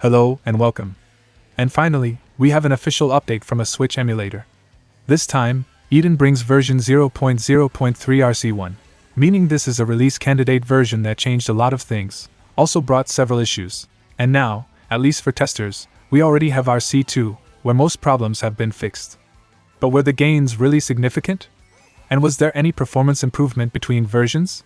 Hello and welcome. And finally, we have an official update from a Switch emulator. This time, Eden brings version 0.0.3 RC1, meaning this is a release candidate version that changed a lot of things, also brought several issues, and now, at least for testers, we already have RC2, where most problems have been fixed. But were the gains really significant? And was there any performance improvement between versions?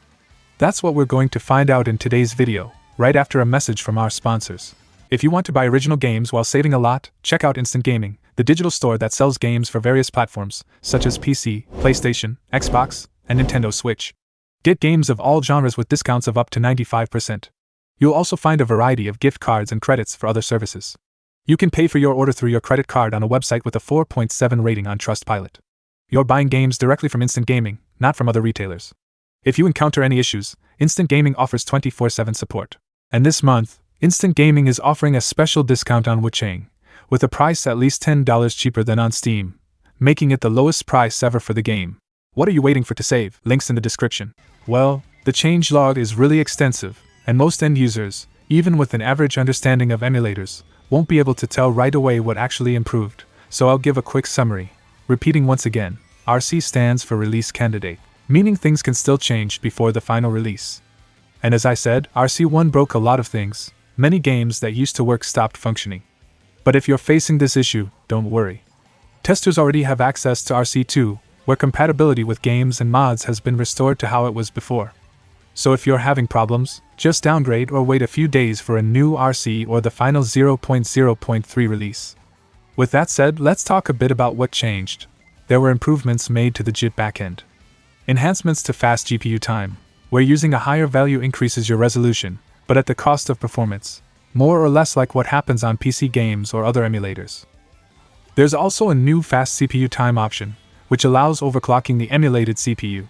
That's what we're going to find out in today's video, right after a message from our sponsors. If you want to buy original games while saving a lot, check out Instant Gaming, the digital store that sells games for various platforms, such as PC, PlayStation, Xbox, and Nintendo Switch. Get games of all genres with discounts of up to 95%. You'll also find a variety of gift cards and credits for other services. You can pay for your order through your credit card on a website with a 4.7 rating on Trustpilot. You're buying games directly from Instant Gaming, not from other retailers. If you encounter any issues, Instant Gaming offers 24/7 support. And this month, Instant Gaming is offering a special discount on Wuchang, with a price at least $10 cheaper than on Steam, making it the lowest price ever for the game. What are you waiting for to save? Links in the description. Well, the changelog is really extensive, and most end users, even with an average understanding of emulators, won't be able to tell right away what actually improved, so I'll give a quick summary. Repeating once again, RC stands for Release Candidate, meaning things can still change before the final release. And as I said, RC1 broke a lot of things. Many games that used to work stopped functioning. But if you're facing this issue, don't worry. Testers already have access to RC2, where compatibility with games and mods has been restored to how it was before. So if you're having problems, just downgrade or wait a few days for a new RC or the final 0.0.3 release. With that said, let's talk a bit about what changed. There were improvements made to the JIT backend. Enhancements to fast GPU time, where using a higher value increases your resolution, but at the cost of performance, more or less like what happens on PC games or other emulators. There's also a new fast CPU time option, which allows overclocking the emulated CPU.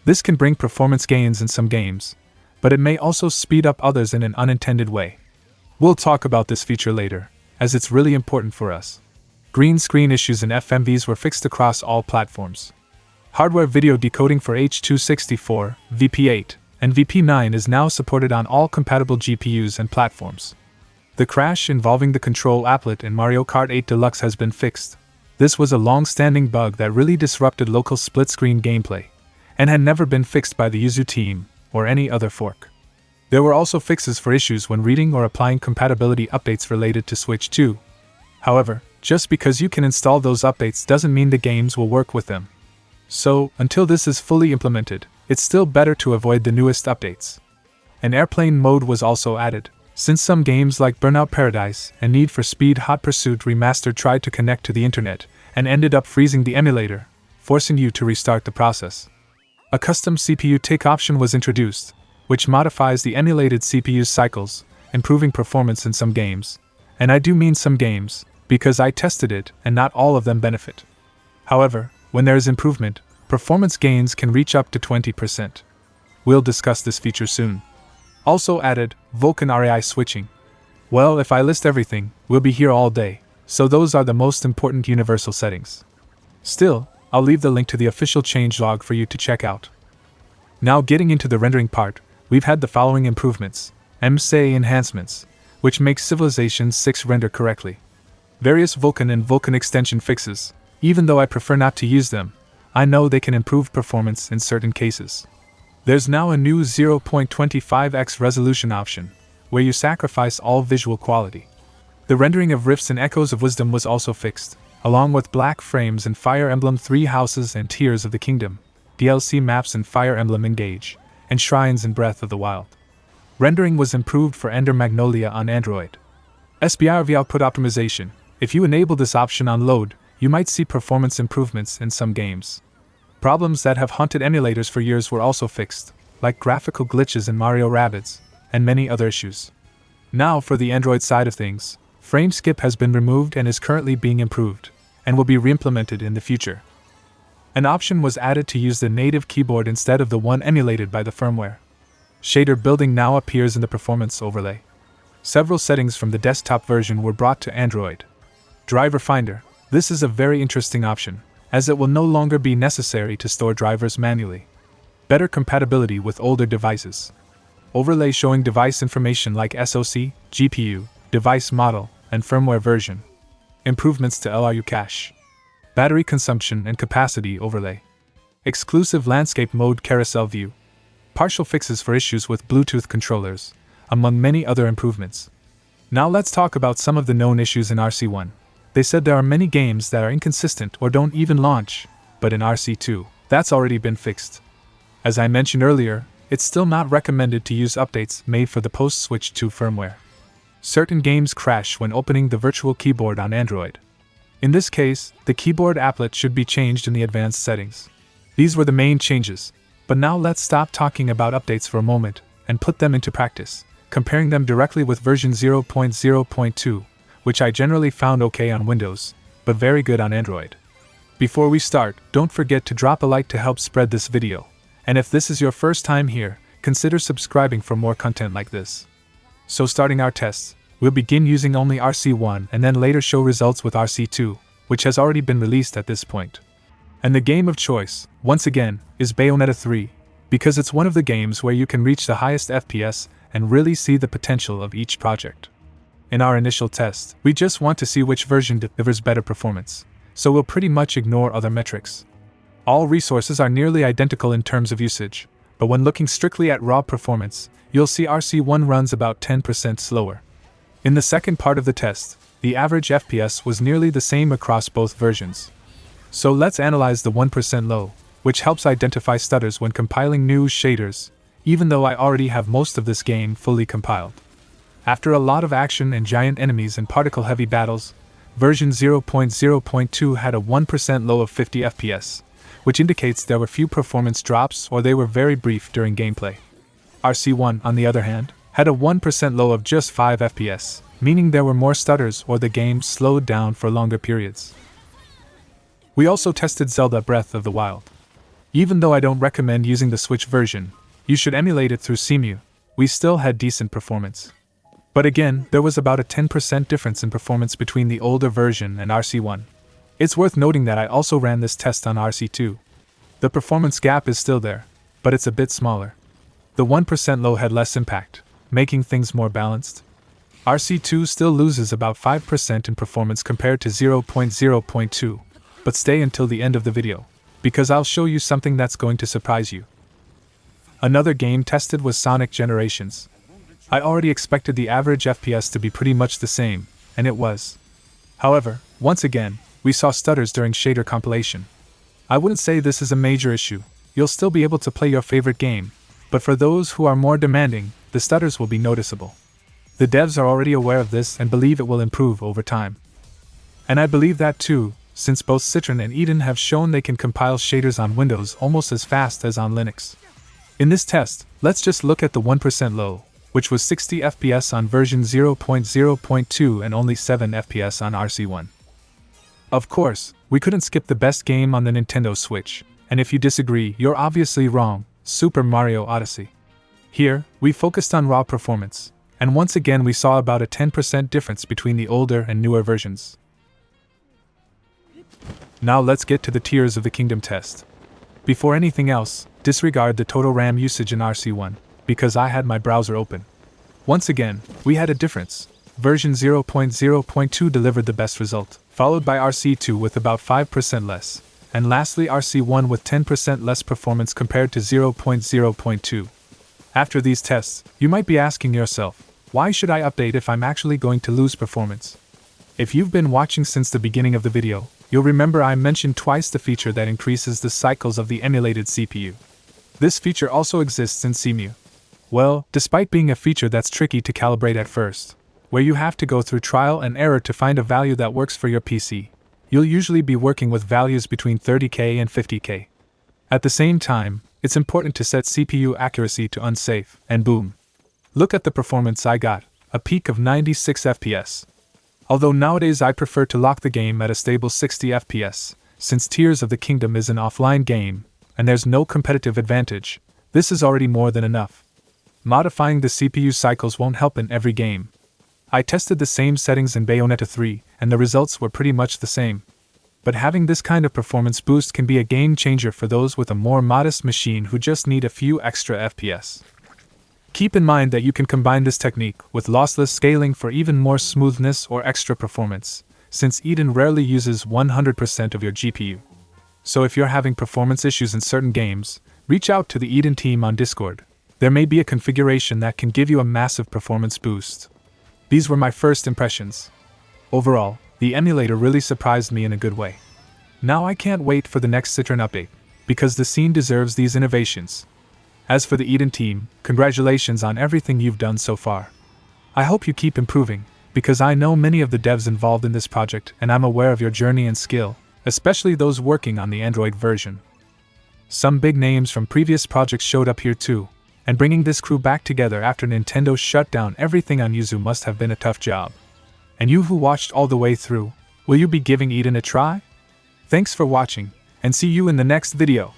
This can bring performance gains in some games, but it may also speed up others in an unintended way. We'll talk about this feature later, as it's really important for us. Green screen issues in FMVs were fixed across all platforms. Hardware video decoding for H.264, VP8, and VP9 is now supported on all compatible GPUs and platforms. The crash involving the control applet in Mario Kart 8 Deluxe has been fixed. This was a long-standing bug that really disrupted local split-screen gameplay, and had never been fixed by the Yuzu team, or any other fork. There were also fixes for issues when reading or applying compatibility updates related to Switch 2. However, just because you can install those updates doesn't mean the games will work with them. So, until this is fully implemented, it's still better to avoid the newest updates. An airplane mode was also added, since some games like Burnout Paradise and Need for Speed Hot Pursuit Remastered tried to connect to the internet and ended up freezing the emulator, forcing you to restart the process. A custom CPU tick option was introduced, which modifies the emulated CPU's cycles, improving performance in some games. And I do mean some games, because I tested it and not all of them benefit. However, when there is improvement, performance gains can reach up to 20%. We'll discuss this feature soon. Also added, Vulkan RAI switching. Well, if I list everything, we'll be here all day, so those are the most important universal settings. Still, I'll leave the link to the official changelog for you to check out. Now getting into the rendering part, we've had the following improvements. MSA enhancements, which makes Civilization 6 render correctly. Various Vulkan and Vulkan extension fixes, even though I prefer not to use them, I know they can improve performance in certain cases. There's now a new 0.25x resolution option, where you sacrifice all visual quality. The rendering of Rifts and Echoes of Wisdom was also fixed, along with black frames in Fire Emblem 3 Houses and Tears of the Kingdom, DLC maps in Fire Emblem Engage, and shrines in Breath of the Wild. Rendering was improved for Ender Magnolia on Android. SBIRV output optimization. If you enable this option on load, you might see performance improvements in some games. Problems that have haunted emulators for years were also fixed, like graphical glitches in Mario Rabbids, and many other issues. Now for the Android side of things, frame skip has been removed and is currently being improved, and will be re-implemented in the future. An option was added to use the native keyboard instead of the one emulated by the firmware. Shader building now appears in the performance overlay. Several settings from the desktop version were brought to Android. Driver Finder. This is a very interesting option, as it will no longer be necessary to store drivers manually. Better compatibility with older devices. Overlay showing device information like SoC, GPU, device model, and firmware version. Improvements to LRU cache, battery consumption and capacity overlay, exclusive landscape mode carousel view, partial fixes for issues with Bluetooth controllers, among many other improvements. Now let's talk about some of the known issues in RC1. They said there are many games that are inconsistent or don't even launch, but in RC2, that's already been fixed. As I mentioned earlier, it's still not recommended to use updates made for the post-Switch 2 firmware. Certain games crash when opening the virtual keyboard on Android. In this case, the keyboard applet should be changed in the advanced settings. These were the main changes, but now let's stop talking about updates for a moment and put them into practice, comparing them directly with version 0.0.2, which I generally found okay on Windows, but very good on Android. Before we start, don't forget to drop a like to help spread this video, and if this is your first time here, consider subscribing for more content like this. So starting our tests, we'll begin using only RC1 and then later show results with RC2, which has already been released at this point. And the game of choice, once again, is Bayonetta 3, because it's one of the games where you can reach the highest FPS and really see the potential of each project. In our initial test, we just want to see which version delivers better performance, so we'll pretty much ignore other metrics. All resources are nearly identical in terms of usage, but when looking strictly at raw performance, you'll see RC1 runs about 10% slower. In the second part of the test, the average FPS was nearly the same across both versions. So let's analyze the 1% low, which helps identify stutters when compiling new shaders, even though I already have most of this game fully compiled. After a lot of action and giant enemies and particle-heavy battles, version 0.0.2 had a 1% low of 50 FPS, which indicates there were few performance drops or they were very brief during gameplay. RC1, on the other hand, had a 1% low of just 5 FPS, meaning there were more stutters or the game slowed down for longer periods. We also tested Zelda Breath of the Wild. Even though I don't recommend using the Switch version, you should emulate it through Cemu, we still had decent performance. But again, there was about a 10% difference in performance between the older version and RC1. It's worth noting that I also ran this test on RC2. The performance gap is still there, but it's a bit smaller. The 1% low had less impact, making things more balanced. RC2 still loses about 5% in performance compared to 0.0.2, but stay until the end of the video, because I'll show you something that's going to surprise you. Another game tested was Sonic Generations. I already expected the average FPS to be pretty much the same, and it was. However, once again, we saw stutters during shader compilation. I wouldn't say this is a major issue, you'll still be able to play your favorite game, but for those who are more demanding, the stutters will be noticeable. The devs are already aware of this and believe it will improve over time. And I believe that too, since both Citron and Eden have shown they can compile shaders on Windows almost as fast as on Linux. In this test, let's just look at the 1% low, which was 60 FPS on version 0.0.2 and only 7 FPS on RC1. Of course, we couldn't skip the best game on the Nintendo Switch, and if you disagree, you're obviously wrong, Super Mario Odyssey. Here, we focused on raw performance, and once again we saw about a 10% difference between the older and newer versions. Now let's get to the Tears of the Kingdom test. Before anything else, disregard the total RAM usage in RC1, because I had my browser open. Once again, we had a difference. Version 0.0.2 delivered the best result, followed by RC2 with about 5% less, and lastly RC1 with 10% less performance compared to 0.0.2. After these tests, you might be asking yourself, why should I update if I'm actually going to lose performance? If you've been watching since the beginning of the video, you'll remember I mentioned twice the feature that increases the cycles of the emulated CPU. This feature also exists in Cemu. Well, despite being a feature that's tricky to calibrate at first, where you have to go through trial and error to find a value that works for your PC, you'll usually be working with values between 30K and 50K. At the same time, it's important to set CPU accuracy to unsafe, and boom. Look at the performance I got, a peak of 96 FPS. Although nowadays I prefer to lock the game at a stable 60 FPS, since Tears of the Kingdom is an offline game, and there's no competitive advantage, this is already more than enough. Modifying the CPU cycles won't help in every game. I tested the same settings in Bayonetta 3, and the results were pretty much the same. But having this kind of performance boost can be a game changer for those with a more modest machine who just need a few extra FPS. Keep in mind that you can combine this technique with lossless scaling for even more smoothness or extra performance, since Eden rarely uses 100% of your GPU. So if you're having performance issues in certain games, reach out to the Eden team on Discord. There may be a configuration that can give you a massive performance boost. These were my first impressions. Overall, the emulator really surprised me in a good way. Now I can't wait for the next Citron update, because the scene deserves these innovations. As for the Eden team, congratulations on everything you've done so far. I hope you keep improving, because I know many of the devs involved in this project and I'm aware of your journey and skill, especially those working on the Android version. Some big names from previous projects showed up here too, and bringing this crew back together after Nintendo shut down everything on Yuzu must have been a tough job. And you who watched all the way through, will you be giving Eden a try? Thanks for watching, and see you in the next video.